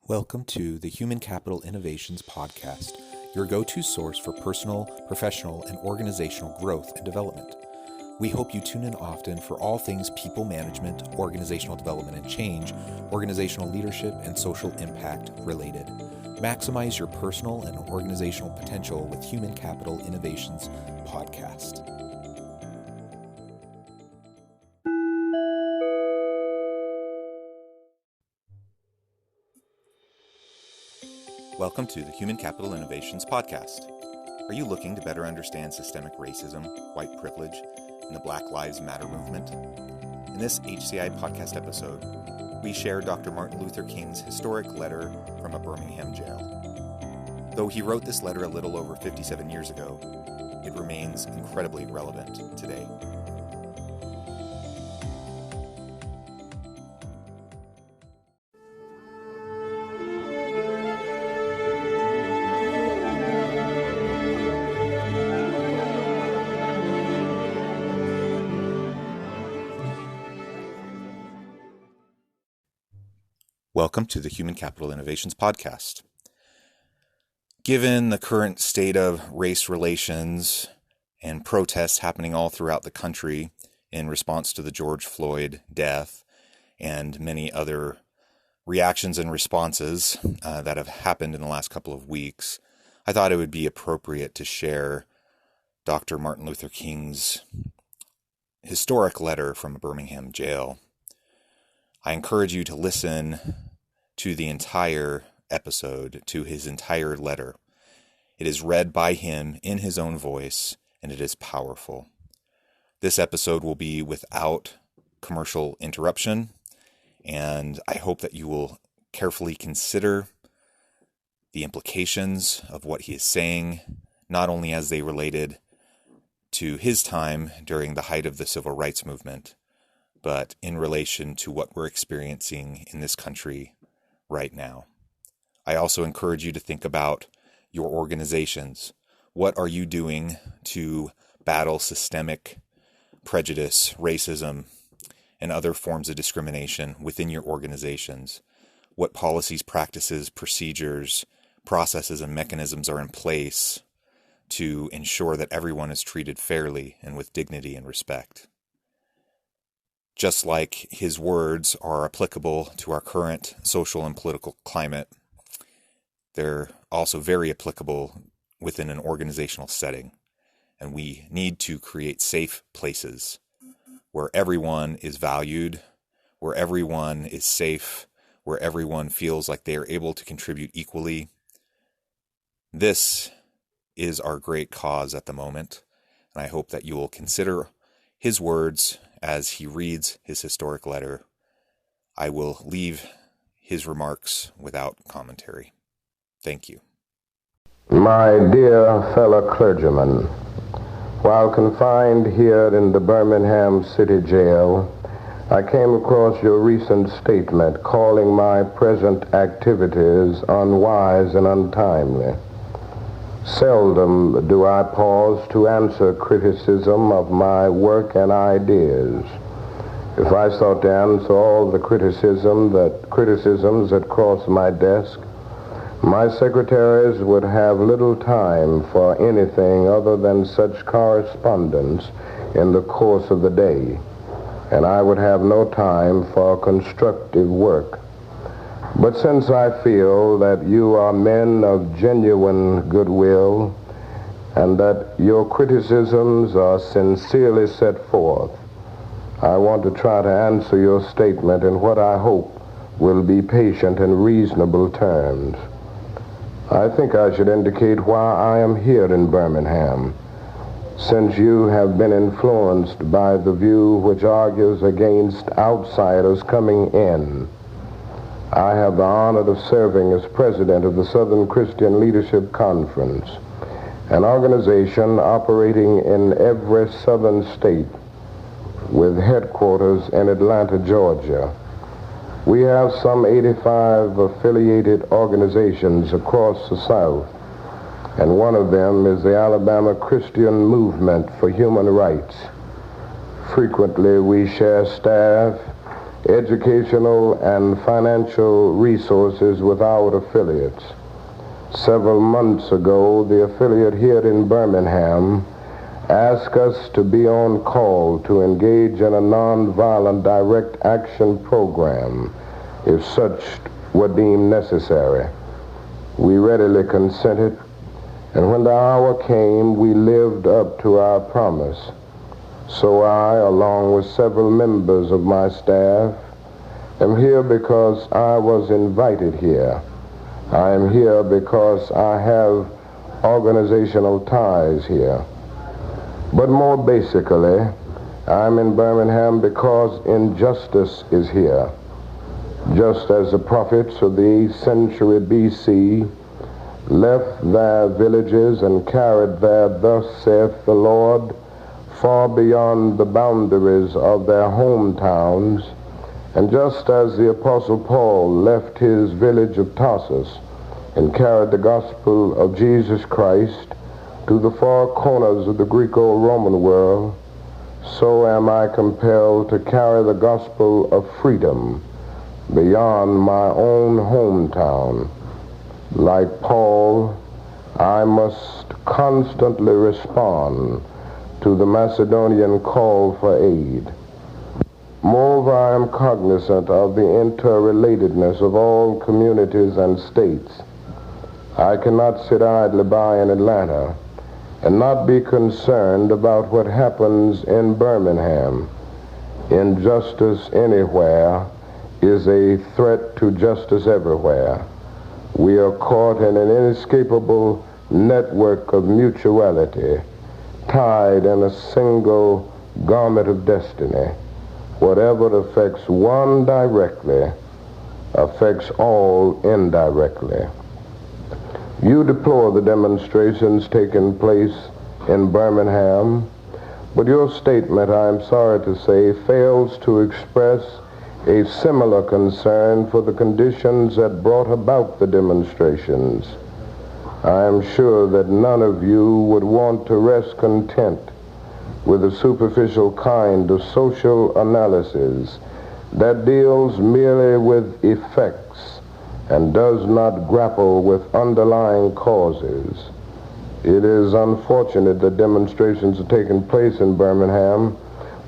Welcome to the Human Capital Innovations Podcast, your go-to source for personal, professional, and organizational growth and development. We hope you tune in often for all things people management, organizational development and change, organizational leadership, and social impact related. Maximize your personal and organizational potential with Human Capital Innovations Podcast. Welcome to the Human Capital Innovations Podcast. Are you looking to better understand systemic racism, white privilege, and the Black Lives Matter movement? In this HCI podcast episode, we share Dr. Martin Luther King's historic letter from a Birmingham jail. Though he wrote this letter a little over 57 years ago, it remains incredibly relevant today. Welcome to the Human Capital Innovations Podcast. Given the current state of race relations and protests happening all throughout the country in response to the George Floyd death and many other reactions and responses that have happened in the last couple of weeks, I thought it would be appropriate to share Dr. Martin Luther King's historic letter from a Birmingham jail. I encourage you to listen to the entire episode, to his entire letter. It is read by him in his own voice, and it is powerful. This episode will be without commercial interruption, and I hope that you will carefully consider the implications of what he is saying, not only as they related to his time during the height of the civil rights movement, but in relation to what we're experiencing in this country right now. I also encourage you to think about your organizations. What are you doing to battle systemic prejudice, racism, and other forms of discrimination within your organizations? What policies, practices, procedures, processes, and mechanisms are in place to ensure that everyone is treated fairly and with dignity and respect? Just like his words are applicable to our current social and political climate, they're also very applicable within an organizational setting. And we need to create safe places where everyone is valued, where everyone is safe, where everyone feels like they are able to contribute equally. This is our great cause at the moment, and I hope that you will consider his words as he reads his historic letter. I will leave his remarks without commentary. Thank you. My dear fellow clergymen, while confined here in the Birmingham City Jail, I came across your recent statement calling my present activities unwise and untimely. Seldom do I pause to answer criticism of my work and ideas. If I sought to answer all the criticisms that cross my desk, my secretaries would have little time for anything other than such correspondence in the course of the day, and I would have no time for constructive work. But since I feel that you are men of genuine goodwill and that your criticisms are sincerely set forth, I want to try to answer your statement in what I hope will be patient and reasonable terms. I think I should indicate why I am here in Birmingham, since you have been influenced by the view which argues against outsiders coming in. I have the honor of serving as president of the Southern Christian Leadership Conference, an organization operating in every southern state with headquarters in Atlanta, Georgia. We have some 85 affiliated organizations across the South, and one of them is the Alabama Christian Movement for Human Rights. Frequently, we share staff educational and financial resources without affiliates. Several months ago, the affiliate here in Birmingham asked us to be on call to engage in a nonviolent direct action program if such were deemed necessary. We readily consented, and when the hour came, we lived up to our promise. So I, along with several members of my staff, am here because I was invited here. I am here because I have organizational ties here. But more basically, I'm in Birmingham because injustice is here. Just as the prophets of the 8th century BC left their villages and carried their "Thus saith the Lord" far beyond the boundaries of their hometowns, and just as the Apostle Paul left his village of Tarsus and carried the gospel of Jesus Christ to the far corners of the Greco-Roman world, so am I compelled to carry the gospel of freedom beyond my own hometown. Like Paul, I must constantly respond to the Macedonian call for aid. Moreover, I am cognizant of the interrelatedness of all communities and states. I cannot sit idly by in Atlanta and not be concerned about what happens in Birmingham. Injustice anywhere is a threat to justice everywhere. We are caught in an inescapable network of mutuality, tied in a single garment of destiny. Whatever affects one directly affects all indirectly. You deplore the demonstrations taking place in Birmingham, but your statement, I am sorry to say, fails to express a similar concern for the conditions that brought about the demonstrations. I am sure that none of you would want to rest content with a superficial kind of social analysis that deals merely with effects and does not grapple with underlying causes. It is unfortunate that demonstrations are taking place in Birmingham,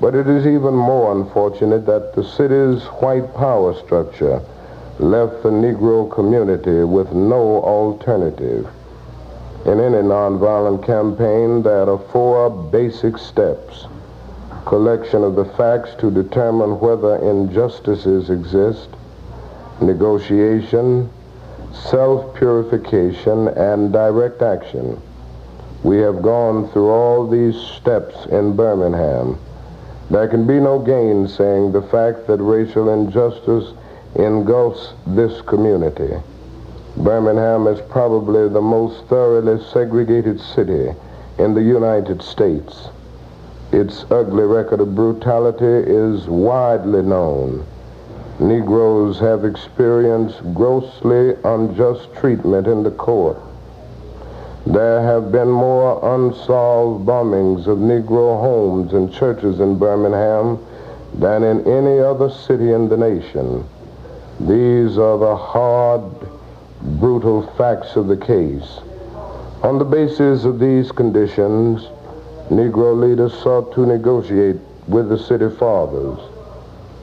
but it is even more unfortunate that the city's white power structure left the Negro community with no alternative. In any nonviolent campaign, there are 4 basic steps: collection of the facts to determine whether injustices exist, negotiation, self-purification, and direct action. We have gone through all these steps in Birmingham. There can be no gainsaying the fact that racial injustice engulfs this community. Birmingham is probably the most thoroughly segregated city in the United States. Its ugly record of brutality is widely known. Negroes have experienced grossly unjust treatment in the court. There have been more unsolved bombings of Negro homes and churches in Birmingham than in any other city in the nation. These are the hard, brutal facts of the case. On the basis of these conditions, Negro leaders sought to negotiate with the city fathers,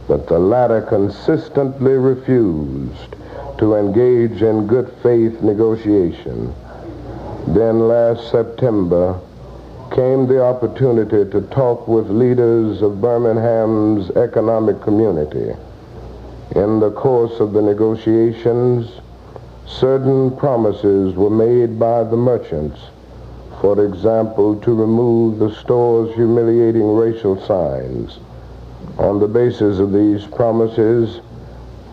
but the latter consistently refused to engage in good faith negotiation. Then last September came the opportunity to talk with leaders of Birmingham's economic community. In the course of the negotiations, certain promises were made by the merchants, for example, to remove the store's humiliating racial signs. On the basis of these promises,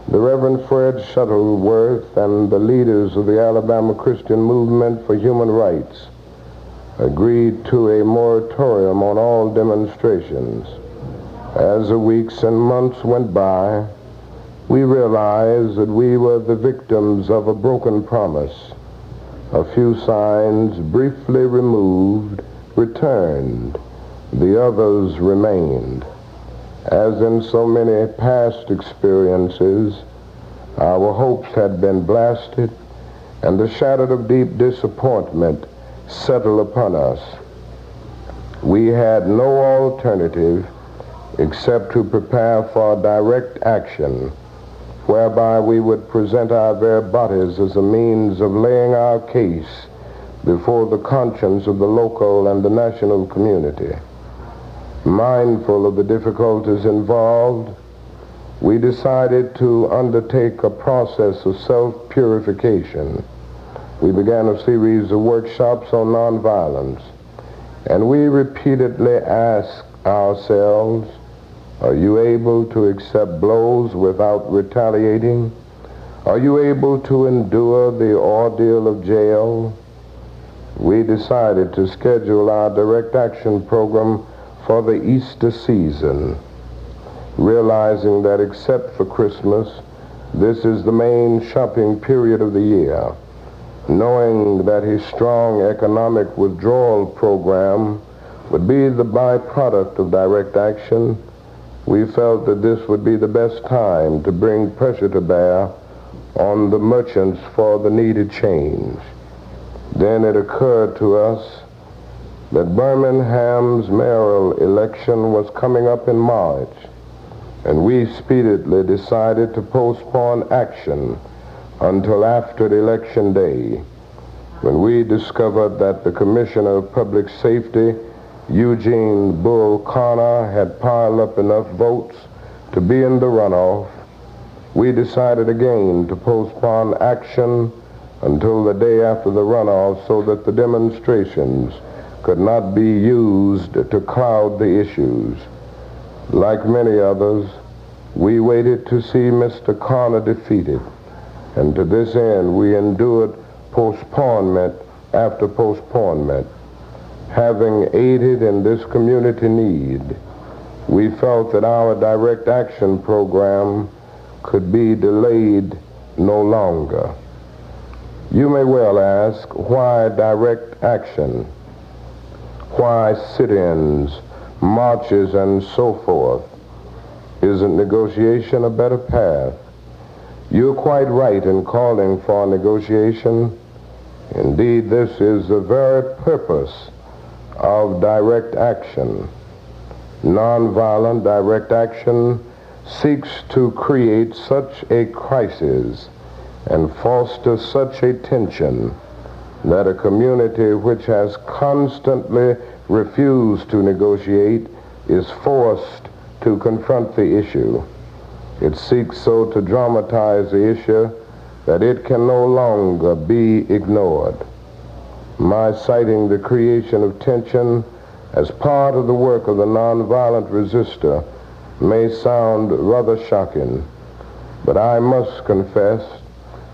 the Reverend Fred Shuttleworth and the leaders of the Alabama Christian Movement for Human Rights agreed to a moratorium on all demonstrations. As the weeks and months went by, we realized that we were the victims of a broken promise. A few signs, briefly removed, returned. The others remained. As in so many past experiences, our hopes had been blasted, and the shadow of deep disappointment settled upon us. We had no alternative except to prepare for direct action, whereby we would present our very bodies as a means of laying our case before the conscience of the local and the national community. Mindful of the difficulties involved, we decided to undertake a process of self-purification. We began a series of workshops on nonviolence, and we repeatedly asked ourselves, are you able to accept blows without retaliating? Are you able to endure the ordeal of jail? We decided to schedule our direct action program for the Easter season, realizing that except for Christmas, this is the main shopping period of the year. Knowing that his strong economic withdrawal program would be the byproduct of direct action, we felt that this would be the best time to bring pressure to bear on the merchants for the needed change. Then it occurred to us that Birmingham's mayoral election was coming up in March, and we speedily decided to postpone action until after the election day, when we discovered that the Commissioner of Public Safety, Eugene Bull Connor, had piled up enough votes to be in the runoff. We decided again to postpone action until the day after the runoff so that the demonstrations could not be used to cloud the issues. Like many others, we waited to see Mr. Connor defeated, and to this end we endured postponement after postponement. Having aided in this community need, we felt that our direct action program could be delayed no longer. You may well ask, why direct action? Why sit-ins, marches, and so forth? Isn't negotiation a better path? You're quite right in calling for negotiation. Indeed, this is the very purpose of direct action. Nonviolent direct action seeks to create such a crisis and foster such a tension that a community which has constantly refused to negotiate is forced to confront the issue. It seeks so to dramatize the issue that it can no longer be ignored. My citing the creation of tension as part of the work of the nonviolent resistor may sound rather shocking, but I must confess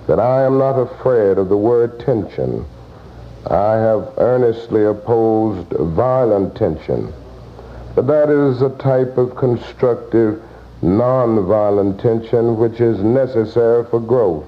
that I am not afraid of the word tension. I have earnestly opposed violent tension, but that is a type of constructive, nonviolent tension which is necessary for growth.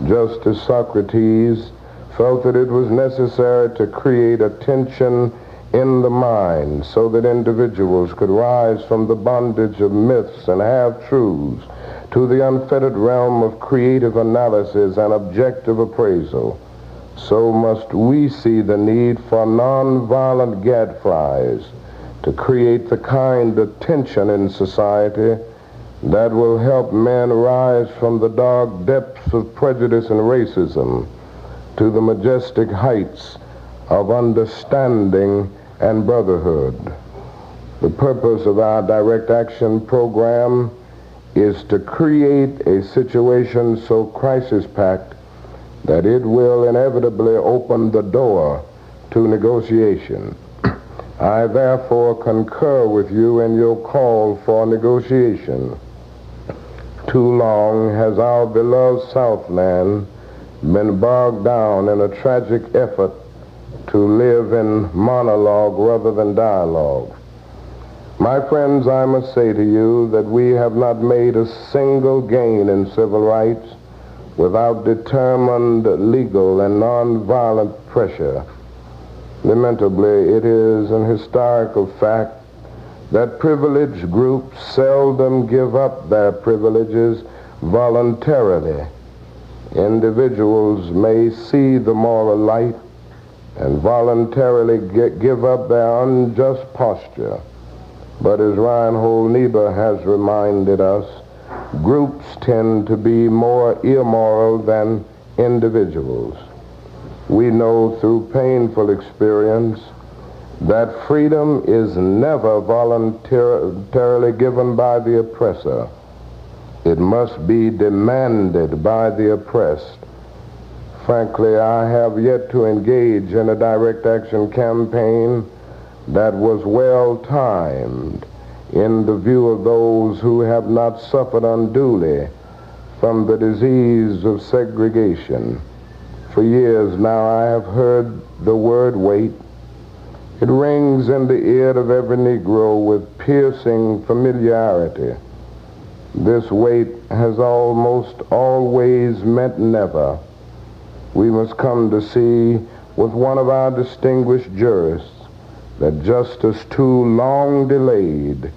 Just as Socrates felt that it was necessary to create a tension in the mind so that individuals could rise from the bondage of myths and half-truths to the unfettered realm of creative analysis and objective appraisal, so must we see the need for nonviolent gadflies to create the kind of tension in society that will help men rise from the dark depths of prejudice and racism to the majestic heights of understanding and brotherhood. The purpose of our direct action program is to create a situation so crisis-packed that it will inevitably open the door to negotiation. I therefore concur with you in your call for negotiation. Too long has our beloved Southland been bogged down in a tragic effort to live in monologue rather than dialogue. My friends, I must say to you that we have not made a single gain in civil rights without determined legal and nonviolent pressure. Lamentably, it is an historical fact that privileged groups seldom give up their privileges voluntarily. Individuals may see the moral light and voluntarily give up their unjust posture. But as Reinhold Niebuhr has reminded us, groups tend to be more immoral than individuals. We know through painful experience that freedom is never voluntarily given by the oppressor. It must be demanded by the oppressed. Frankly, I have yet to engage in a direct action campaign that was well timed in the view of those who have not suffered unduly from the disease of segregation. For years now I have heard the word wait. It rings in the ear of every Negro with piercing familiarity. This wait has almost always meant never. We must come to see with one of our distinguished jurists that justice too long delayed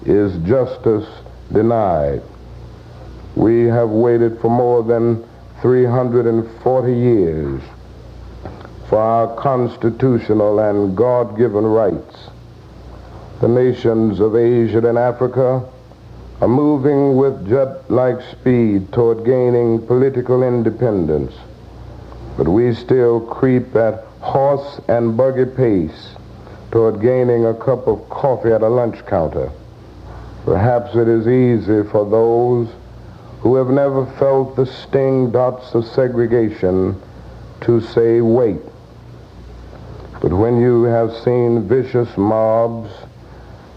is justice denied. We have waited for more than 340 years for our constitutional and God-given rights. The nations of Asia and Africa are moving with jet-like speed toward gaining political independence, but we still creep at horse and buggy pace toward gaining a cup of coffee at a lunch counter. Perhaps it is easy for those who have never felt the sting dots of segregation to say wait. But when you have seen vicious mobs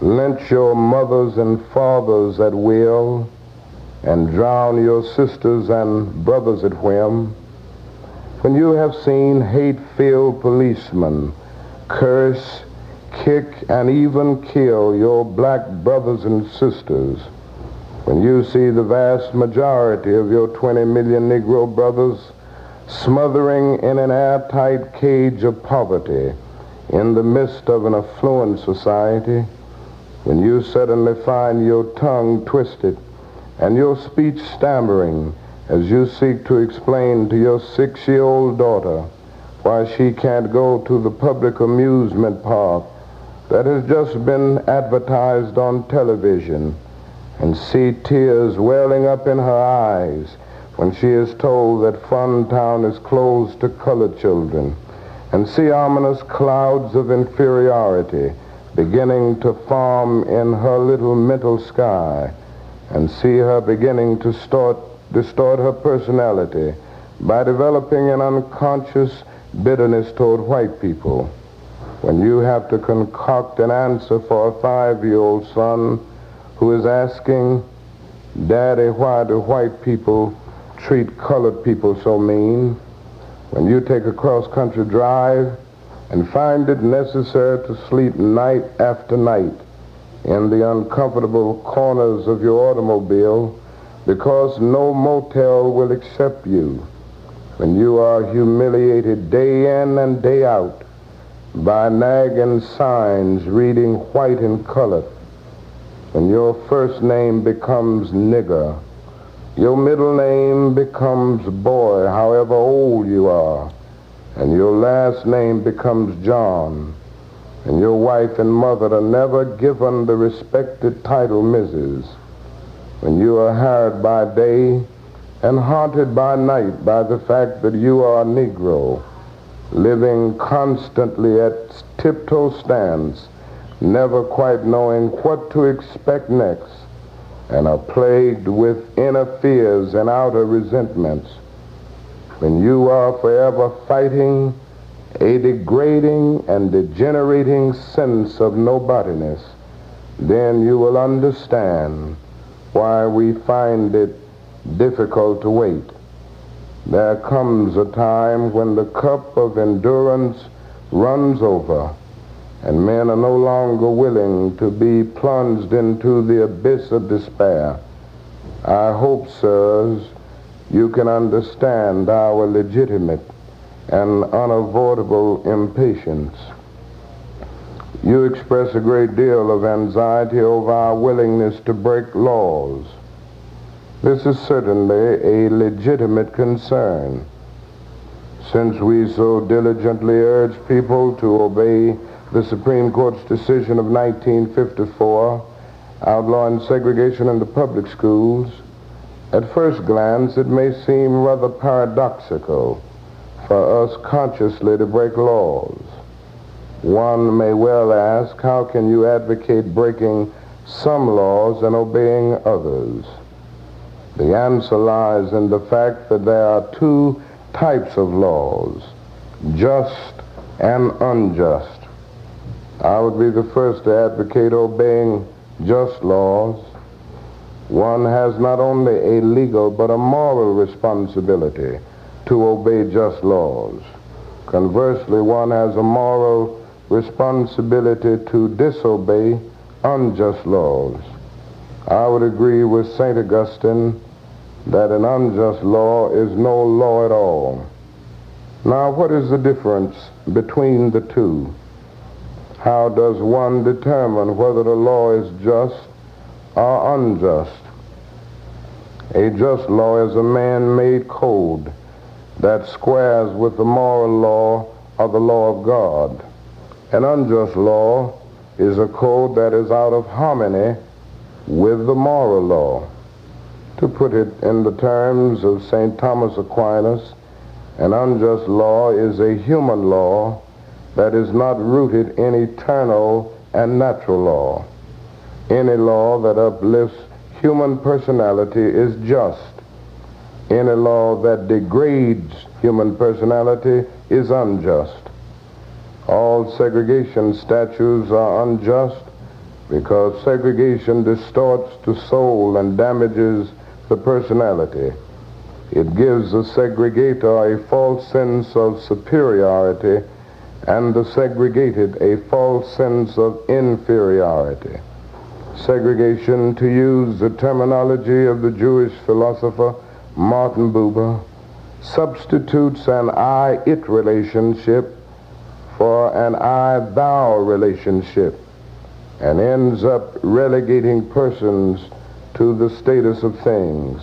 lynch your mothers and fathers at will and drown your sisters and brothers at whim, when you have seen hate-filled policemen curse, kick, and even kill your black brothers and sisters, when you see the vast majority of your 20 million Negro brothers smothering in an airtight cage of poverty in the midst of an affluent society, when you suddenly find your tongue twisted and your speech stammering as you seek to explain to your 6-year-old daughter why she can't go to the public amusement park that has just been advertised on television, and see tears welling up in her eyes when she is told that Funtown is closed to colored children, and see ominous clouds of inferiority beginning to form in her little mental sky, and see her beginning to distort her personality by developing an unconscious bitterness toward white people. When you have to concoct an answer for a 5-year-old son who is asking, "Daddy, why do white people treat colored people so mean?" When you take a cross-country drive and find it necessary to sleep night after night in the uncomfortable corners of your automobile because no motel will accept you, when you are humiliated day in and day out by nagging signs reading white and colored, when your first name becomes nigger, your middle name becomes boy, however old you are, and your last name becomes John, and your wife and mother are never given the respected title Mrs., when you are harried by day and haunted by night by the fact that you are a Negro, living constantly at tiptoe stance, never quite knowing what to expect next, and are plagued with inner fears and outer resentments, when you are forever fighting a degrading and degenerating sense of nobodiness, then you will understand why we find it difficult to wait. There comes a time when the cup of endurance runs over, and men are no longer willing to be plunged into the abyss of despair. I hope, sirs, you can understand our legitimate and unavoidable impatience. You express a great deal of anxiety over our willingness to break laws. This is certainly a legitimate concern, since we so diligently urge people to obey the Supreme Court's decision of 1954 outlawing segregation in the public schools. At first glance, it may seem rather paradoxical for us consciously to break laws. One may well ask, how can you advocate breaking some laws and obeying others? The answer lies in the fact that there are two types of laws, just and unjust. I would be the first to advocate obeying just laws. One has not only a legal but a moral responsibility to obey just laws. Conversely, one has a moral responsibility to disobey unjust laws. I would agree with St. Augustine that an unjust law is no law at all. Now, what is the difference between the two? How does one determine whether the law is just or unjust? A just law is a man-made code that squares with the moral law or the law of God. An unjust law is a code that is out of harmony with the moral law. To put it in the terms of St. Thomas Aquinas, an unjust law is a human law that is not rooted in eternal and natural law. Any law that uplifts human personality is just. Any law that degrades human personality is unjust. All segregation statutes are unjust because segregation distorts the soul and damages the personality. It gives the segregator a false sense of superiority and the segregated a false sense of inferiority. Segregation, to use the terminology of the Jewish philosopher Martin Buber, substitutes an I-it relationship for an I-thou relationship and ends up relegating persons to the status of things.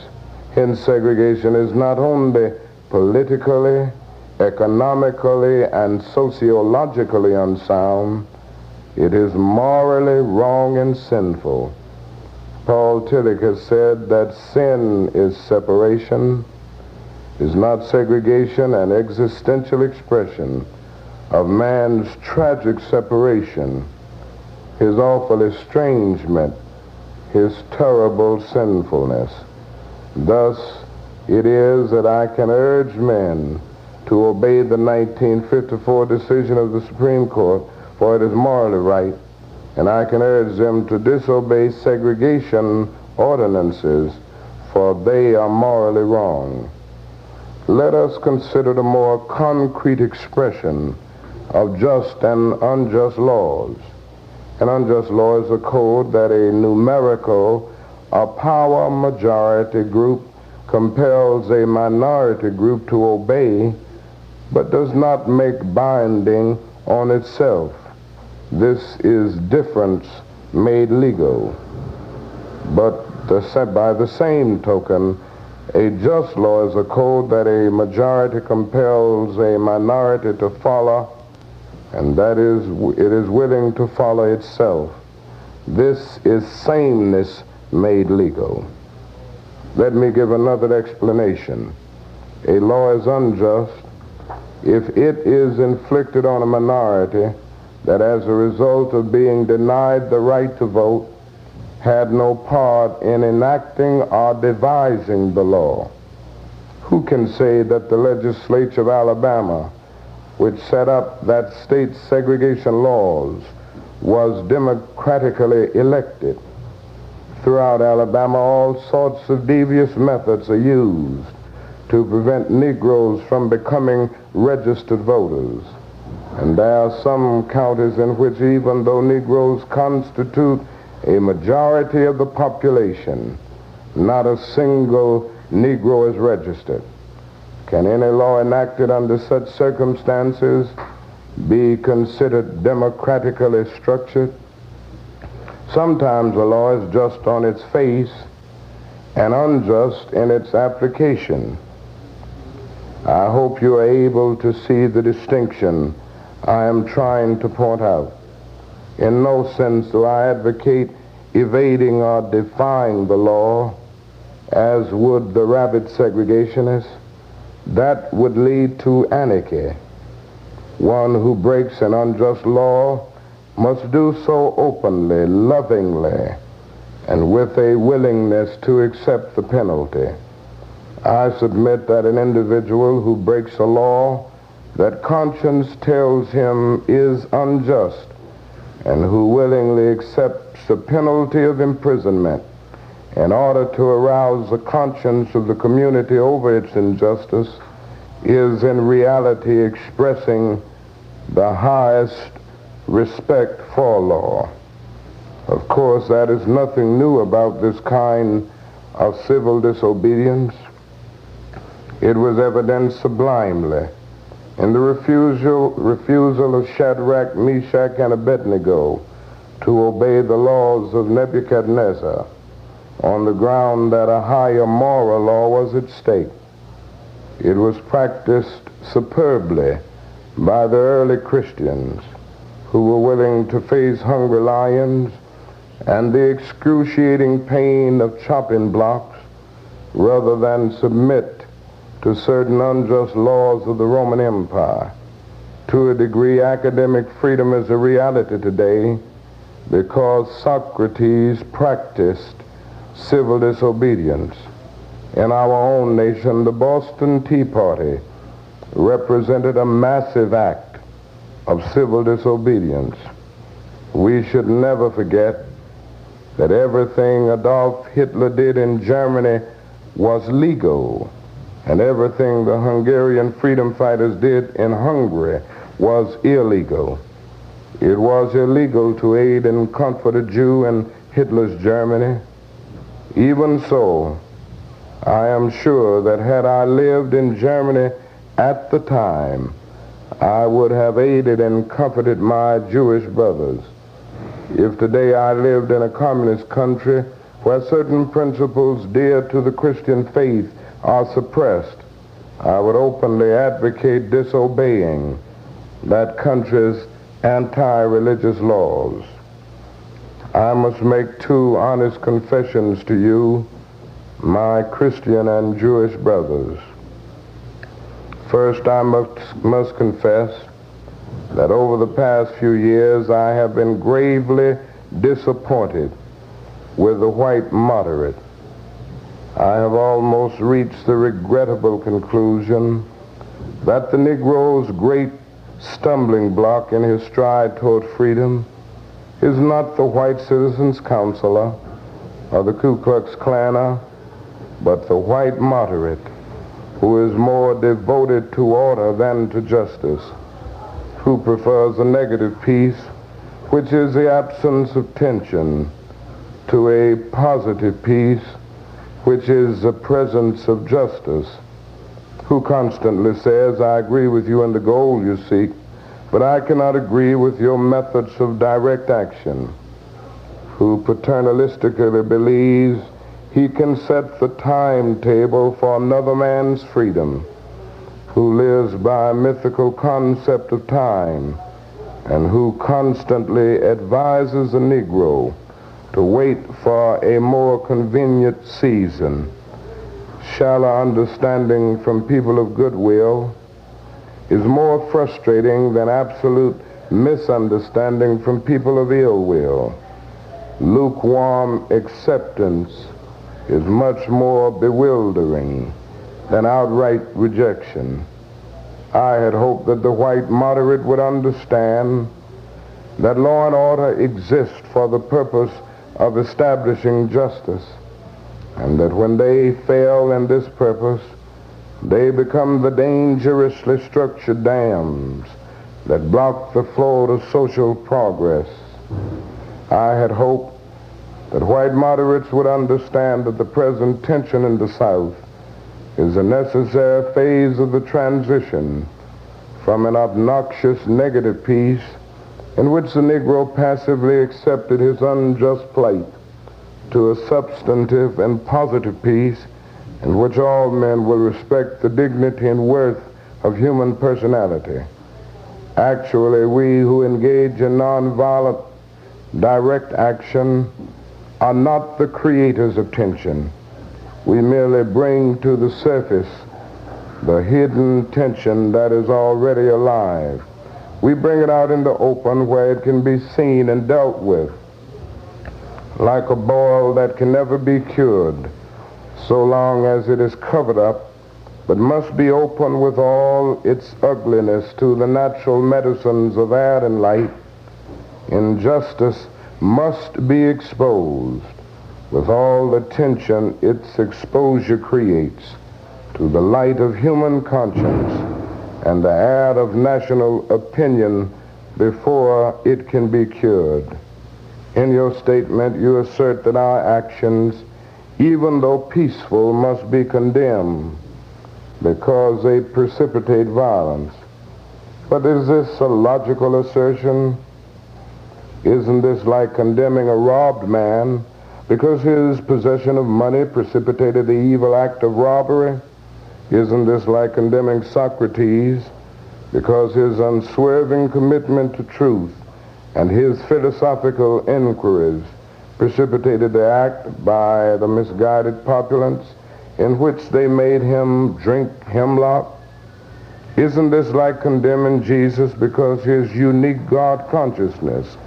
Hence, segregation is not only politically, economically, and sociologically unsound, it is morally wrong and sinful. Paul Tillich has said that sin is separation, is not segregation, an existential expression of man's tragic separation, his awful estrangement, his terrible sinfulness. Thus, it is that I can urge men to obey the 1954 decision of the Supreme Court, for it is morally right, and I can urge them to disobey segregation ordinances, for they are morally wrong. Let us consider the more concrete expression of just and unjust laws. An unjust law is a code that a numerical or power majority group compels a minority group to obey, but does not make binding on itself. This is difference made legal. But by the same token, a just law is a code that a majority compels a minority to follow, and that is, it is willing to follow itself. This is sameness made legal. Let me give another explanation. A law is unjust if it is inflicted on a minority that as a result of being denied the right to vote had no part in enacting or devising the law. Who can say that the legislature of Alabama, which set up that state's segregation laws, was democratically elected? Throughout Alabama, all sorts of devious methods are used to prevent Negroes from becoming registered voters. And there are some counties in which, even though Negroes constitute a majority of the population, not a single Negro is registered. Can any law enacted under such circumstances be considered democratically structured. Sometimes a law is just on its face and unjust in its application. I hope you are able to see the distinction I am trying to point out. In no sense do I advocate evading or defying the law, as would the rabid segregationists. That would lead to anarchy. One who breaks an unjust law must do so openly, lovingly, and with a willingness to accept the penalty. I submit that an individual who breaks a law that conscience tells him is unjust and who willingly accepts the penalty of imprisonment in order to arouse the conscience of the community over its injustice is in reality expressing the highest respect for law. Of course, that is nothing new about this kind of civil disobedience. It was evidenced sublimely in the refusal of Shadrach, Meshach, and Abednego to obey the laws of Nebuchadnezzar on the ground that a higher moral law was at stake. It was practiced superbly by the early Christians who were willing to face hungry lions and the excruciating pain of chopping blocks rather than submit to certain unjust laws of the Roman Empire. To a degree, academic freedom is a reality today because Socrates practiced civil disobedience. In our own nation, the Boston Tea Party represented a massive act of civil disobedience. We should never forget that everything Adolf Hitler did in Germany was legal, and everything the Hungarian freedom fighters did in Hungary was illegal. It was illegal to aid and comfort a Jew in Hitler's Germany. Even so, I am sure that had I lived in Germany at the time, I would have aided and comforted my Jewish brothers. If today I lived in a communist country where certain principles dear to the Christian faith are suppressed, I would openly advocate disobeying that country's anti-religious laws. I must make two honest confessions to you, my Christian and Jewish brothers. First, I must confess that over the past few years I have been gravely disappointed with the white moderate. I have almost reached the regrettable conclusion that the Negro's great stumbling block in his stride toward freedom is not the white citizens' counselor or the Ku Klux Klaner, but the white moderate who is more devoted to order than to justice, who prefers a negative peace, which is the absence of tension, to a positive peace, which is the presence of justice, who constantly says, I agree with you in the goal you seek, but I cannot agree with your methods of direct action, who paternalistically believes he can set the timetable for another man's freedom, who lives by a mythical concept of time, and who constantly advises the Negro to wait for a more convenient season. Shallow understanding from people of goodwill is more frustrating than absolute misunderstanding from people of ill will. Lukewarm acceptance is much more bewildering than outright rejection. I had hoped that the white moderate would understand that law and order exist for the purpose of establishing justice, and that when they fail in this purpose, they become the dangerously structured dams that block the flow of social progress. I had hoped that white moderates would understand that the present tension in the South is a necessary phase of the transition from an obnoxious negative peace in which the Negro passively accepted his unjust plight to a substantive and positive peace in which all men will respect the dignity and worth of human personality. Actually, we who engage in nonviolent direct action are not the creators of tension. We merely bring to the surface the hidden tension that is already alive. We bring it out in the open where it can be seen and dealt with, like a boil that can never be cured so long as it is covered up, but must be open with all its ugliness to the natural medicines of air and light. Injustice must be exposed with all the tension its exposure creates to the light of human conscience and the air of national opinion before it can be cured. In your statement, you assert that our actions, even though peaceful, must be condemned because they precipitate violence. But is this a logical assertion? Isn't this like condemning a robbed man because his possession of money precipitated the evil act of robbery? Isn't this like condemning Socrates because his unswerving commitment to truth and his philosophical inquiries precipitated the act by the misguided populace in which they made him drink hemlock? Isn't this like condemning Jesus because his unique God consciousness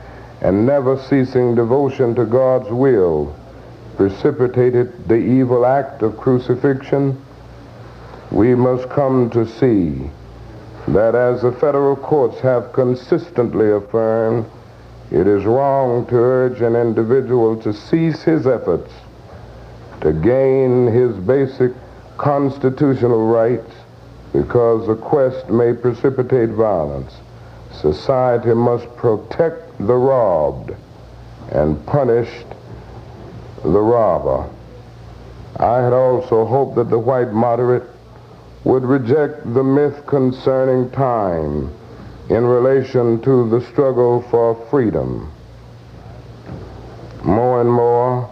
and never ceasing devotion to God's will precipitated the evil act of crucifixion? We must come to see that, as the federal courts have consistently affirmed, it is wrong to urge an individual to cease his efforts to gain his basic constitutional rights because the quest may precipitate violence. Society must protect the robbed and punish the robber. I had also hoped that the white moderate would reject the myth concerning time in relation to the struggle for freedom. More and more,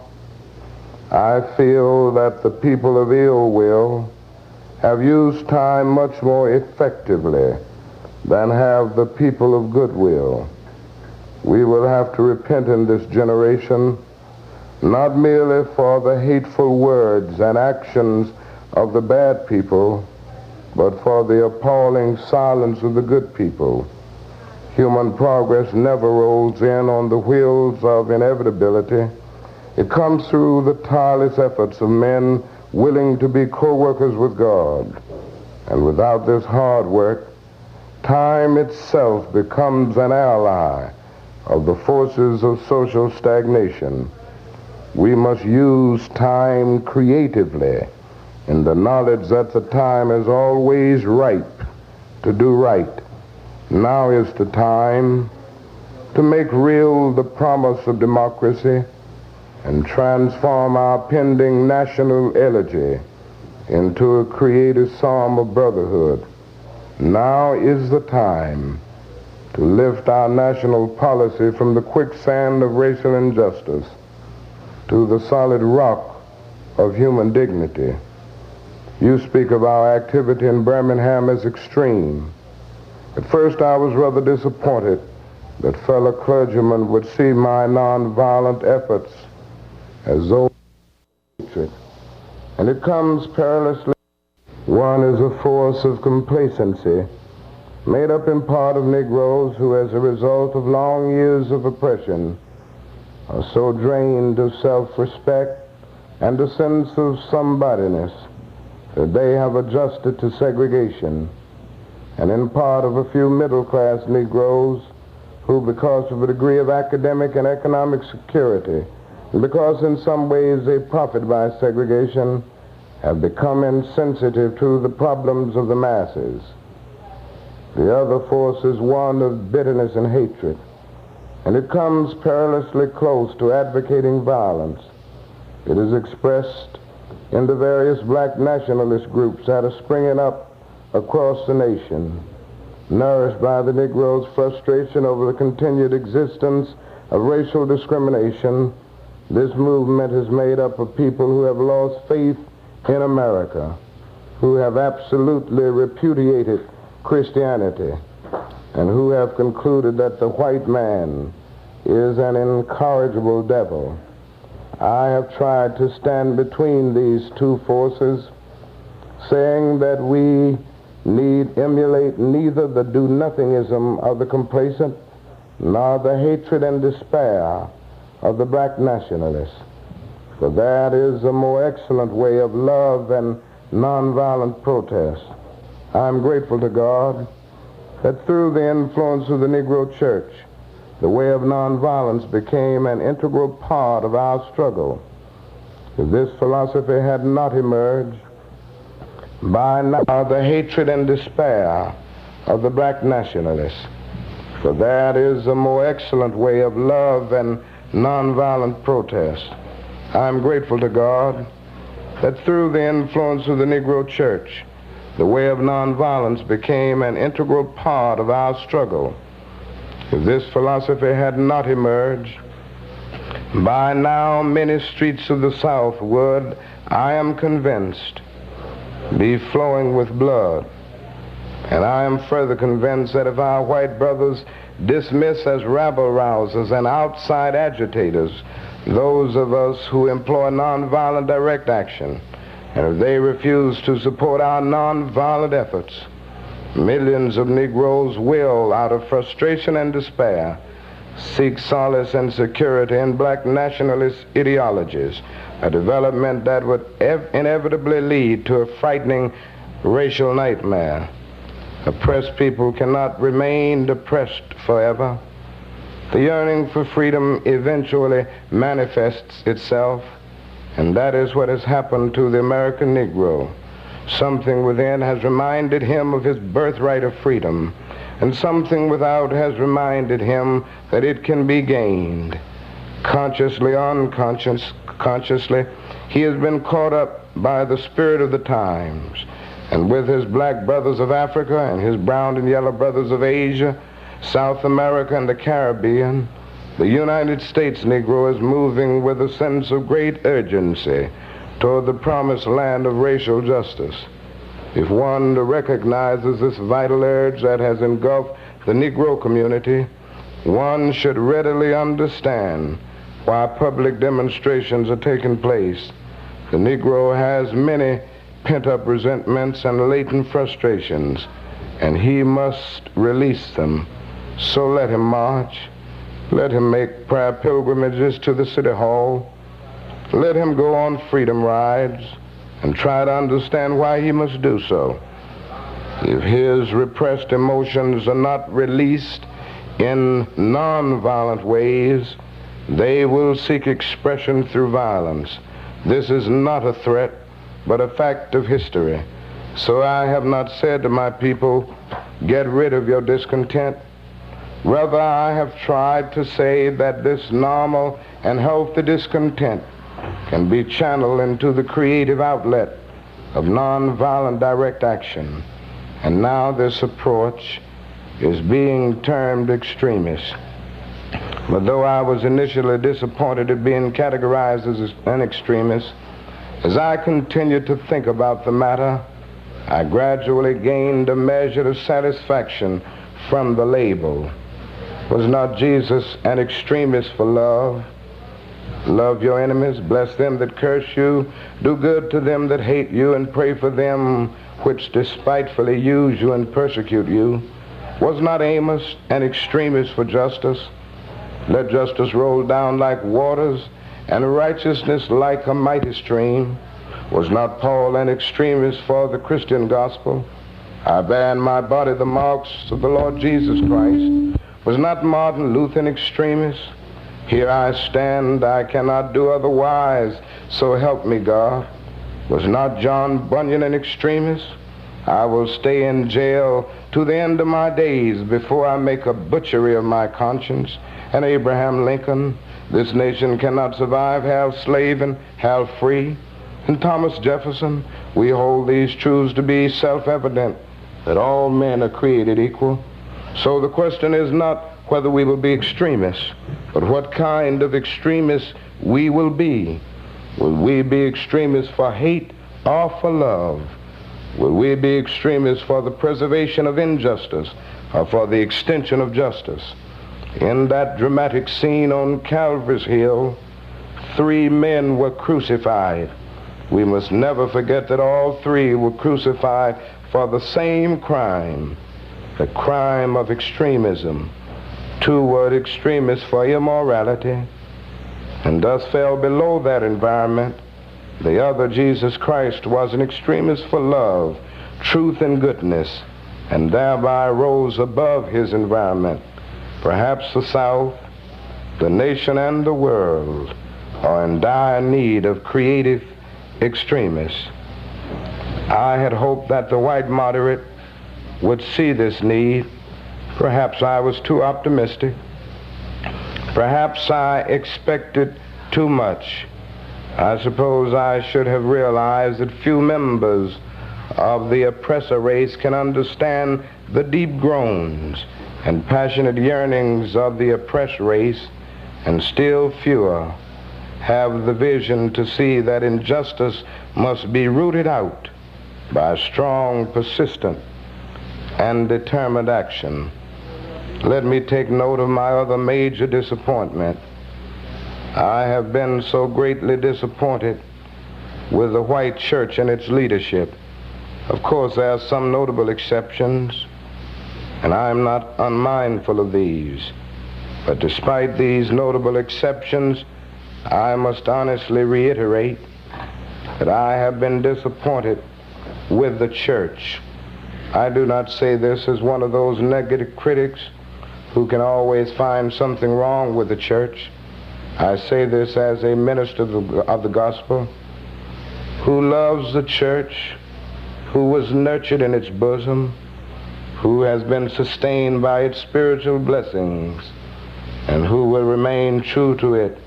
I feel that the people of ill will have used time much more effectively than have the people of goodwill. We will have to repent in this generation, not merely for the hateful words and actions of the bad people, but for the appalling silence of the good people. Human progress never rolls in on the wheels of inevitability. It comes through the tireless efforts of men willing to be co-workers with God. And without this hard work, time itself becomes an ally of the forces of social stagnation. We must use time creatively in the knowledge that the time is always ripe to do right. Now is the time to make real the promise of democracy and transform our pending national elegy into a creative psalm of brotherhood. Now is the time to lift our national policy from the quicksand of racial injustice to the solid rock of human dignity. You speak of our activity in Birmingham as extreme. At first I was rather disappointed that fellow clergymen would see my nonviolent efforts as though hatred. And it comes perilously. One is a force of complacency, made up in part of Negroes who, as a result of long years of oppression, are so drained of self-respect and a sense of somebodyness that they have adjusted to segregation, and in part of a few middle-class Negroes who, because of a degree of academic and economic security, and because in some ways they profit by segregation, have become insensitive to the problems of the masses. The other force is one of bitterness and hatred, and it comes perilously close to advocating violence. It is expressed in the various black nationalist groups that are springing up across the nation. nourished by the Negro's frustration over the continued existence of racial discrimination, this movement is made up of people who have lost faith in America, who have absolutely repudiated Christianity, and who have concluded that the white man is an incorrigible devil. I have tried to stand between these two forces, saying that we need emulate neither the do-nothingism of the complacent nor the hatred and despair of the black nationalists. For that is a more excellent way of love and nonviolent protest. I am grateful to God that through the influence of the Negro Church, the way of nonviolence became an integral part of our struggle. If this philosophy had not emerged, by now the hatred and despair of the black nationalists. For that is a more excellent way of love and nonviolent protest. I am grateful to God that through the influence of the Negro Church, the way of nonviolence became an integral part of our struggle. If this philosophy had not emerged, by now many streets of the South would, I am convinced, be flowing with blood. And I am further convinced that if our white brothers dismiss as rabble-rousers and outside agitators those of us who employ nonviolent direct action, and if they refuse to support our nonviolent efforts, millions of Negroes will, out of frustration and despair, seek solace and security in black nationalist ideologies, a development that would inevitably lead to a frightening racial nightmare. Oppressed people cannot remain depressed forever. The yearning for freedom eventually manifests itself, and that is what has happened to the American Negro. Something within has reminded him of his birthright of freedom, and something without has reminded him that it can be gained. Consciously, unconsciously, he has been caught up by the spirit of the times, and with his black brothers of Africa and his brown and yellow brothers of Asia, South America, and the Caribbean, the United States Negro is moving with a sense of great urgency toward the promised land of racial justice. If one recognizes this vital urge that has engulfed the Negro community, one should readily understand why public demonstrations are taking place. The Negro has many pent-up resentments and latent frustrations, and he must release them. So let him march. Let him make prayer pilgrimages to the City Hall. Let him go on freedom rides and try to understand why he must do so. If his repressed emotions are not released in nonviolent ways, they will seek expression through violence. This is not a threat, but a fact of history. So I have not said to my people, get rid of your discontent. Rather, I have tried to say that this normal and healthy discontent can be channeled into the creative outlet of nonviolent direct action. And now this approach is being termed extremist. But though I was initially disappointed at being categorized as an extremist, as I continued to think about the matter, I gradually gained a measure of satisfaction from the label. Was not Jesus an extremist for love? Love your enemies, bless them that curse you, do good to them that hate you, and pray for them which despitefully use you and persecute you. Was not Amos an extremist for justice? Let justice roll down like waters, and righteousness like a mighty stream. Was not Paul an extremist for the Christian gospel? I bear in my body the marks of the Lord Jesus Christ. Was not Martin Luther an extremist? Here I stand, I cannot do otherwise, so help me God. Was not John Bunyan an extremist? I will stay in jail to the end of my days before I make a butchery of my conscience. And Abraham Lincoln, this nation cannot survive half slave and half free. And Thomas Jefferson, we hold these truths to be self-evident. that all men are created equal. So the question is not whether we will be extremists, but what kind of extremists we will be. Will we be extremists for hate or for love? Will we be extremists for the preservation of injustice or for the extension of justice? In that dramatic scene on Calvary's Hill, 3 men were crucified. We must never forget that all 3 were crucified for the same crime, the crime of extremism. 2 were extremists for immorality, and thus fell below that environment. The other, Jesus Christ, was an extremist for love, truth, and goodness, and thereby rose above his environment. Perhaps the South, the nation, and the world are in dire need of creative extremists. I had hoped that the white moderate would see this need. Perhaps I was too optimistic. Perhaps I expected too much. I suppose I should have realized that few members of the oppressor race can understand the deep groans and passionate yearnings of the oppressed race, and still fewer have the vision to see that injustice must be rooted out by strong, persistent, and determined action. Let me take note of my other major disappointment. I have been so greatly disappointed with the white church and its leadership. Of course, there are some notable exceptions, and I am not unmindful of these. But despite these notable exceptions, I must honestly reiterate that I have been disappointed with the church. I do not say this as one of those negative critics who can always find something wrong with the church. I say this as a minister of the gospel who loves the church, who was nurtured in its bosom, who has been sustained by its spiritual blessings, and who will remain true to it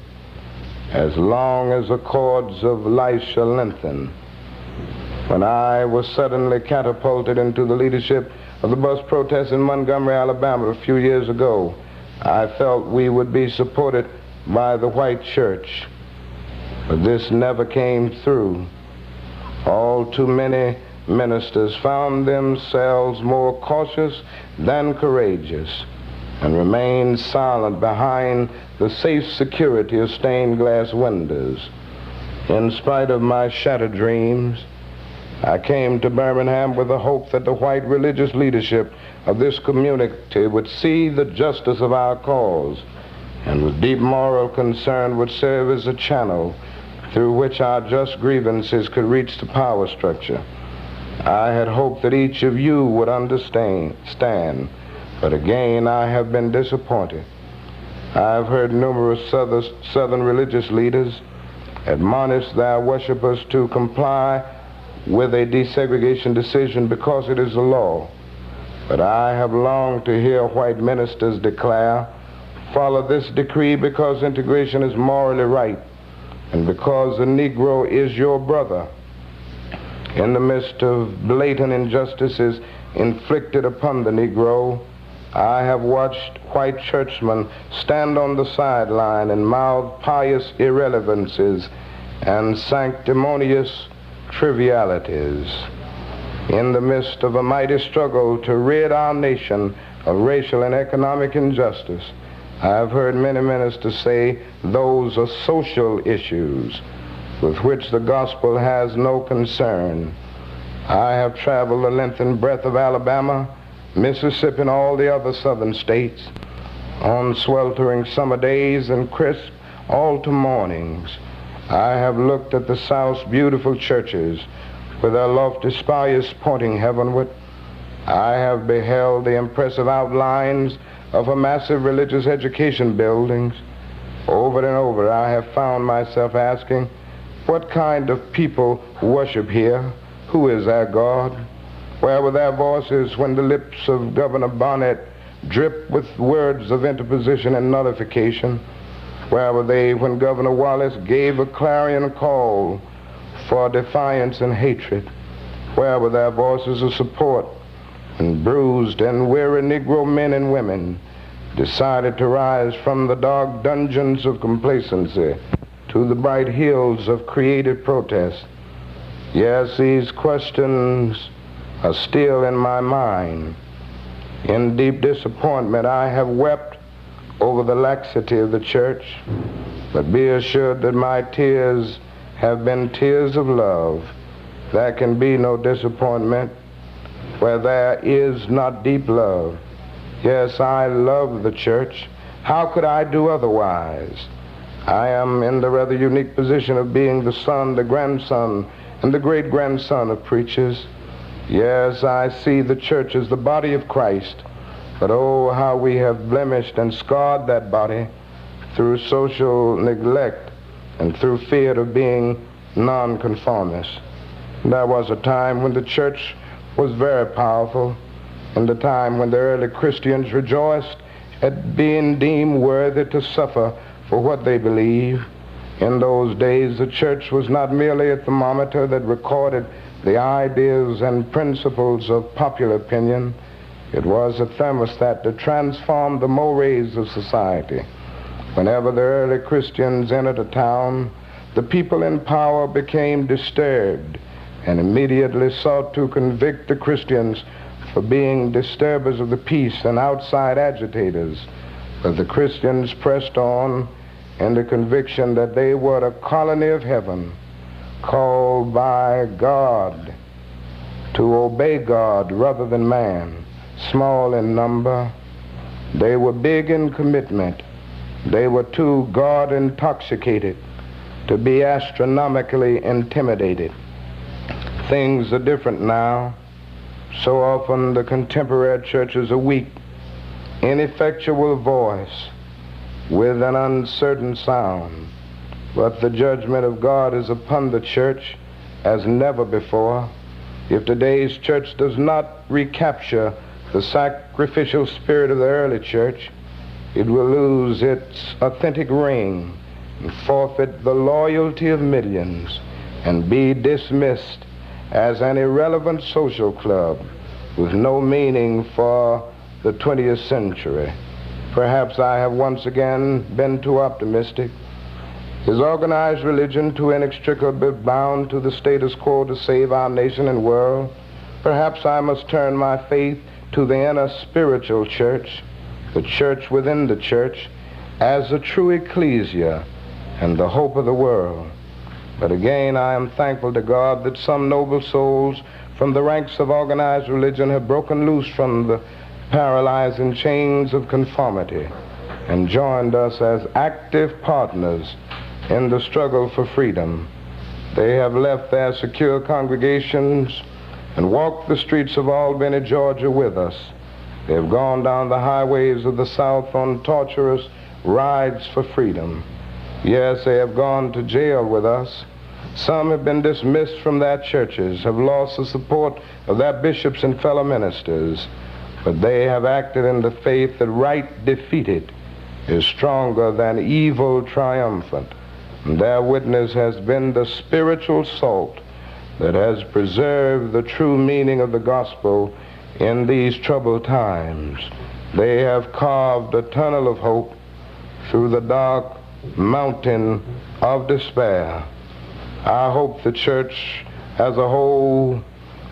as long as the cords of life shall lengthen. When I was suddenly catapulted into the leadership of the bus protest in Montgomery, Alabama a few years ago, I felt we would be supported by the white church. But this never came through. All too many ministers found themselves more cautious than courageous and remained silent behind the safe security of stained glass windows. In spite of my shattered dreams, I came to Birmingham with the hope that the white religious leadership of this community would see the justice of our cause and with deep moral concern would serve as a channel through which our just grievances could reach the power structure. I had hoped that each of you would understand, but again I have been disappointed. I've heard numerous southern religious leaders admonish their worshipers to comply with a desegregation decision because it is the law. But I have longed to hear white ministers declare, follow this decree because integration is morally right and because the Negro is your brother. In the midst of blatant injustices inflicted upon the Negro, I have watched white churchmen stand on the sideline and mouth pious irrelevances and sanctimonious trivialities. In the midst of a mighty struggle to rid our nation of racial and economic injustice, I have heard many ministers say those are social issues with which the gospel has no concern. I have traveled the length and breadth of Alabama, Mississippi, and all the other southern states on sweltering summer days and crisp autumn mornings. I have looked at the South's beautiful churches with their lofty spires pointing heavenward. I have beheld the impressive outlines of a massive religious education buildings. Over and over I have found myself asking, what kind of people worship here? Who is their God? Where were their voices when the lips of Governor Bonnet dripped with words of interposition and nullification? Where were they when Governor Wallace gave a clarion call for defiance and hatred? Where were their voices of support and bruised and weary Negro men and women decided to rise from the dark dungeons of complacency to the bright hills of creative protest. Yes, these questions are still in my mind. In deep disappointment, I have wept over the laxity of the church, but be assured that my tears have been tears of love. There can be no disappointment where there is not deep love. Yes, I love the church. How could I do otherwise? I am in the rather unique position of being the son, the grandson, and the great-grandson of preachers. Yes, I see the church as the body of Christ, but oh, how we have blemished and scarred that body through social neglect and through fear of being nonconformists. There was a time when the church was very powerful, and a time when the early Christians rejoiced at being deemed worthy to suffer for what they believe. In those days, the church was not merely a thermometer that recorded the ideas and principles of popular opinion. It was a thermostat that transformed the mores of society. Whenever the early Christians entered a town, the people in power became disturbed and immediately sought to convict the Christians for being disturbers of the peace and outside agitators. But the Christians pressed on in the conviction that they were a colony of heaven, called by God to obey God rather than man. Small in number, they were big in commitment. They were too God intoxicated to be astronomically intimidated. Things are different now. So often the contemporary church is a weak, ineffectual voice with an uncertain sound. But the judgment of God is upon the church as never before. If today's church does not recapture the sacrificial spirit of the early church, it will lose its authentic ring and forfeit the loyalty of millions and be dismissed as an irrelevant social club with no meaning for the 20th century. Perhaps I have once again been too optimistic. Is organized religion too inextricably bound to the status quo to save our nation and world? Perhaps I must turn my faith to the inner spiritual church, the church within the church, as the true ecclesia and the hope of the world. But again, I am thankful to God that some noble souls from the ranks of organized religion have broken loose from the paralyzing chains of conformity and joined us as active partners in the struggle for freedom. They have left their secure congregations and walked the streets of Albany, Georgia with us. They have gone down the highways of the South on torturous rides for freedom. Yes, they have gone to jail with us. Some have been dismissed from their churches, have lost the support of their bishops and fellow ministers, but they have acted in the faith that right defeated is stronger than evil triumphant. And their witness has been the spiritual salt that has preserved the true meaning of the gospel in these troubled times. They have carved a tunnel of hope through the dark mountain of despair. I hope the church as a whole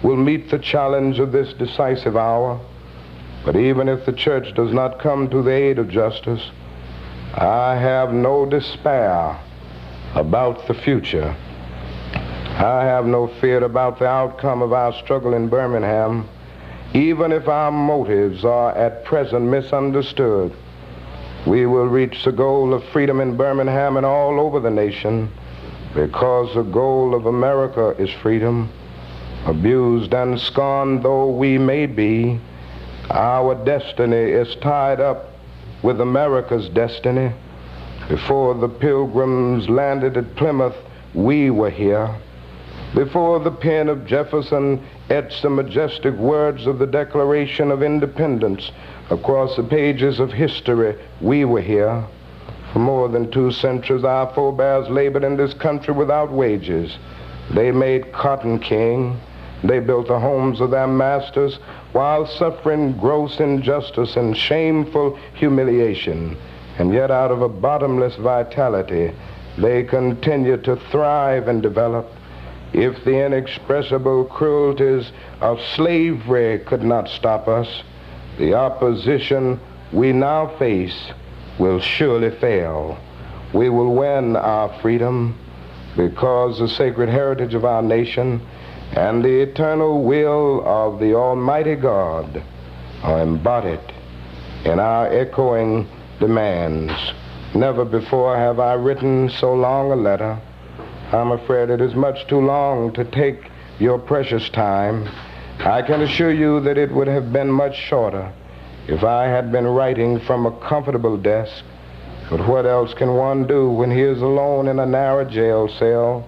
will meet the challenge of this decisive hour. But even if the church does not come to the aid of justice, I have no despair about the future. I have no fear about the outcome of our struggle in Birmingham, even if our motives are at present misunderstood. We will reach the goal of freedom in Birmingham and all over the nation, because the goal of America is freedom. Abused and scorned though we may be, our destiny is tied up with America's destiny. Before the Pilgrims landed at Plymouth, we were here. Before the pen of Jefferson etched the majestic words of the Declaration of Independence across the pages of history, we were here. For more than 2 centuries, our forebears labored in this country without wages. They made cotton king. They built the homes of their masters while suffering gross injustice and shameful humiliation. And yet out of a bottomless vitality, they continue to thrive and develop. If the inexpressible cruelties of slavery could not stop us, the opposition we now face will surely fail. We will win our freedom because the sacred heritage of our nation and the eternal will of the Almighty God are embodied in our echoing demands. Never before have I written so long a letter. I'm afraid it is much too long to take your precious time. I can assure you that it would have been much shorter if I had been writing from a comfortable desk. But what else can one do when he is alone in a narrow jail cell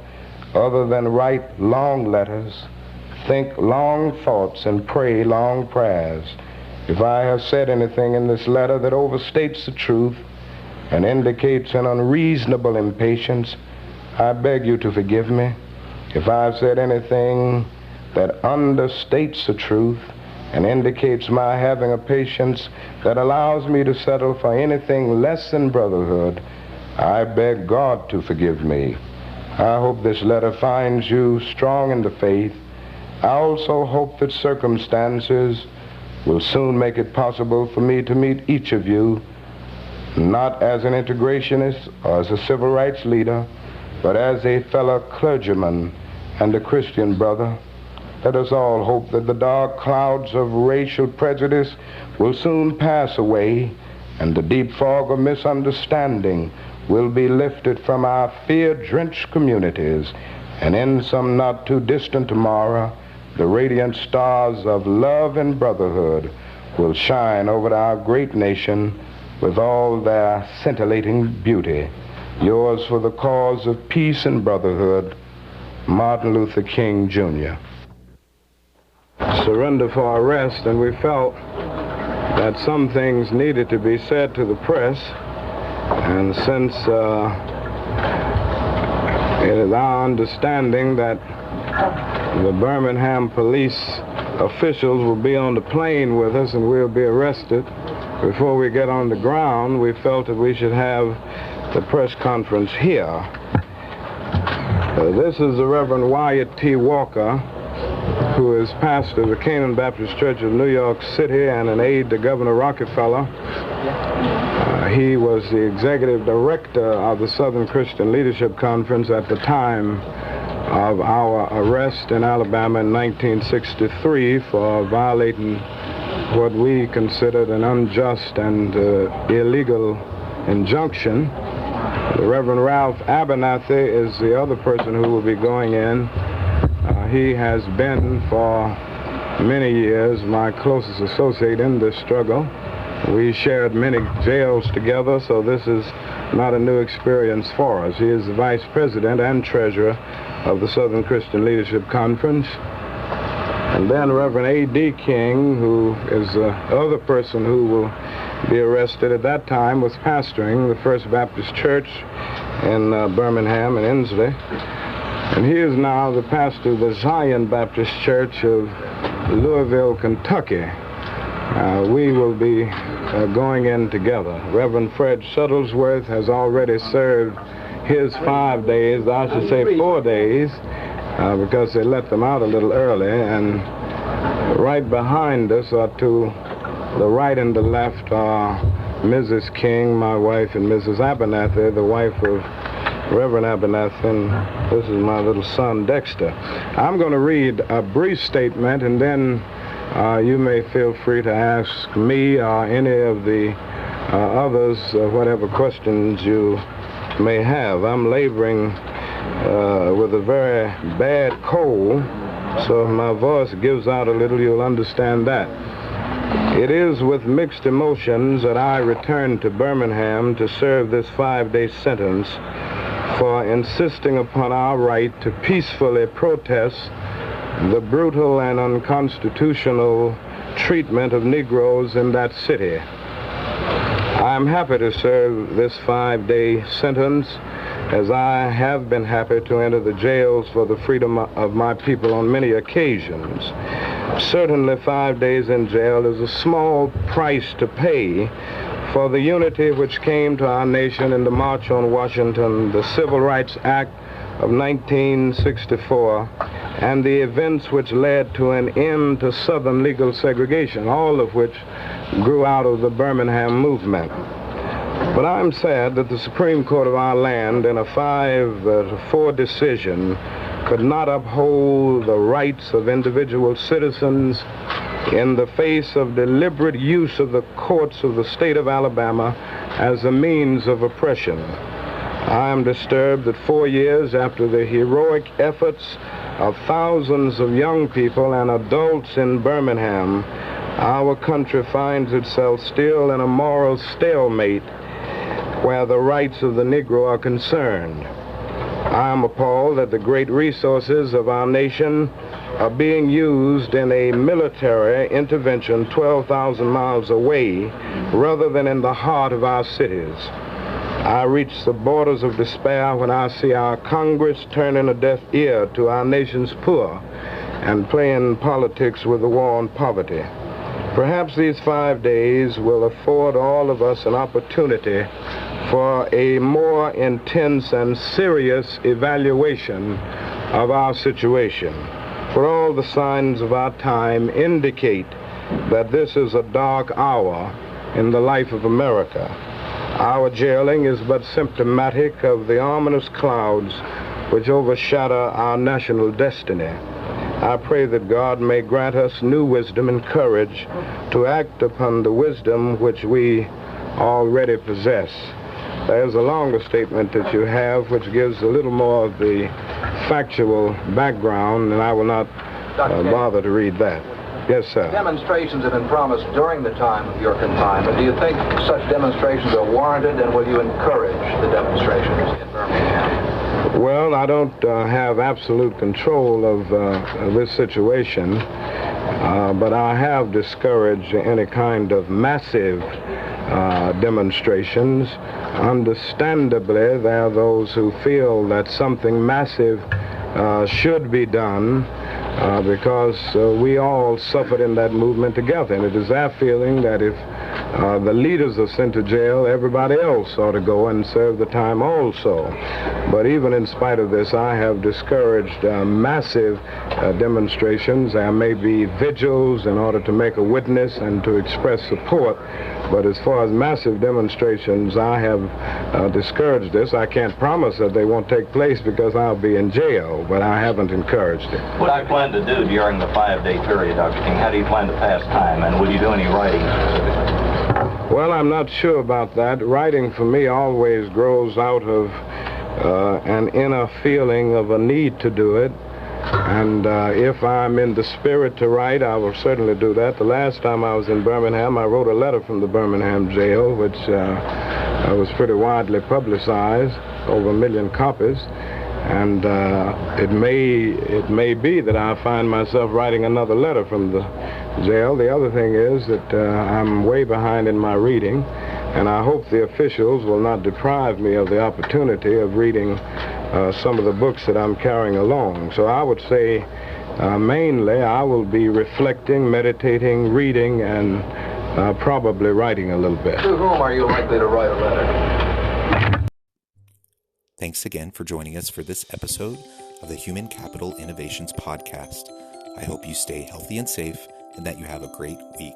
other than write long letters, think long thoughts, and pray long prayers? If I have said anything in this letter that overstates the truth and indicates an unreasonable impatience, I beg you to forgive me. If I've said anything that understates the truth and indicates my having a patience that allows me to settle for anything less than brotherhood, I beg God to forgive me. I hope this letter finds you strong in the faith. I also hope that circumstances will soon make it possible for me to meet each of you, not as an integrationist or as a civil rights leader, but as a fellow clergyman and a Christian brother. Let us all hope that the dark clouds of racial prejudice will soon pass away and the deep fog of misunderstanding will be lifted from our fear-drenched communities, and in some not too distant tomorrow, the radiant stars of love and brotherhood will shine over our great nation with all their scintillating beauty. Yours for the cause of peace and brotherhood, Martin Luther King, Jr. Surrender for arrest, and we felt that some things needed to be said to the press, and since it is our understanding that the Birmingham police officials will be on the plane with us and we'll be arrested before we get on the ground, we felt that we should have the press conference here. This is the Reverend Wyatt T. Walker, who is pastor of the Canaan Baptist Church of New York City and an aide to Governor Rockefeller. He was the executive director of the Southern Christian Leadership Conference at the time of our arrest in Alabama in 1963 for violating what we considered an unjust and illegal injunction. The Reverend Ralph Abernathy is the other person who will be going in. He has been for many years my closest associate in this struggle. We shared many jails together, so this is not a new experience for us. He is the vice president and treasurer of the Southern Christian Leadership Conference. And then Reverend A.D. King, who is the other person who will be arrested at that time, was pastoring the First Baptist Church in Birmingham and Inslee. And he is now the pastor of the Zion Baptist Church of Louisville, Kentucky. We will be going in together. Reverend Fred Shuttlesworth has already served his 5 days, I should say 4 days, because they let them out a little early. And right behind us, or to the right and the left, are Mrs. King, my wife, and Mrs. Abernathy, the wife of Reverend Abernathy, and this is my little son, Dexter. I'm going to read a brief statement, and then you may feel free to ask me or any of the others whatever questions you may have. I'm laboring with a very bad cold, so if my voice gives out a little, you'll understand that. It is with mixed emotions that I return to Birmingham to serve this 5-day sentence for insisting upon our right to peacefully protest the brutal and unconstitutional treatment of Negroes in that city. I'm happy to serve this 5-day sentence as I have been happy to enter the jails for the freedom of my people on many occasions. Certainly 5 days in jail is a small price to pay for the unity which came to our nation in the March on Washington, the Civil Rights Act of 1964, and the events which led to an end to Southern legal segregation, all of which grew out of the Birmingham movement. But I'm sad that the Supreme Court of our land, in a 5-4 decision, could not uphold the rights of individual citizens in the face of deliberate use of the courts of the state of Alabama as a means of oppression. I am disturbed that 4 years after the heroic efforts of thousands of young people and adults in Birmingham, our country finds itself still in a moral stalemate where the rights of the Negro are concerned. I am appalled that the great resources of our nation are being used in a military intervention 12,000 miles away rather than in the heart of our cities. I reach the borders of despair when I see our Congress turning a deaf ear to our nation's poor and playing politics with the war on poverty. Perhaps these 5 days will afford all of us an opportunity for a more intense and serious evaluation of our situation. For all the signs of our time indicate that this is a dark hour in the life of America. Our jailing is but symptomatic of the ominous clouds which overshadow our national destiny. I pray that God may grant us new wisdom and courage to act upon the wisdom which we already possess. There's a longer statement that you have which gives a little more of the factual background, and I will not bother to read that. Yes, sir. Demonstrations have been promised during the time of your confinement. Do you think such demonstrations are warranted, and will you encourage the demonstrations in Birmingham? Well, I don't have absolute control of this situation, but I have discouraged any kind of massive demonstrations. Understandably, there are those who feel that something massive should be done because we all suffered in that movement together. And it is our feeling that if the leaders are sent to jail, everybody else ought to go and serve the time also. But even in spite of this, I have discouraged massive demonstrations. There may be vigils in order to make a witness and to express support. But as far as massive demonstrations, I have discouraged this. I can't promise that they won't take place because I'll be in jail, but I haven't encouraged it. What do you plan to do during the 5-day period, Dr. King? How do you plan to pass time, and will you do any writing specifically? Well, I'm not sure about that. Writing for me always grows out of an inner feeling of a need to do it. And if I'm in the spirit to write, I will certainly do that. The last time I was in Birmingham, I wrote a letter from the Birmingham jail, which was pretty widely publicized, over 1 million copies. And it may be that I find myself writing another letter from the jail. The other thing is that I'm way behind in my reading, and I hope the officials will not deprive me of the opportunity of reading some of the books that I'm carrying along. So I would say mainly I will be reflecting, meditating, reading, and probably writing a little bit. To whom are you likely to write a letter? Thanks again for joining us for this episode of the Human Capital Innovations Podcast. I hope you stay healthy and safe and that you have a great week.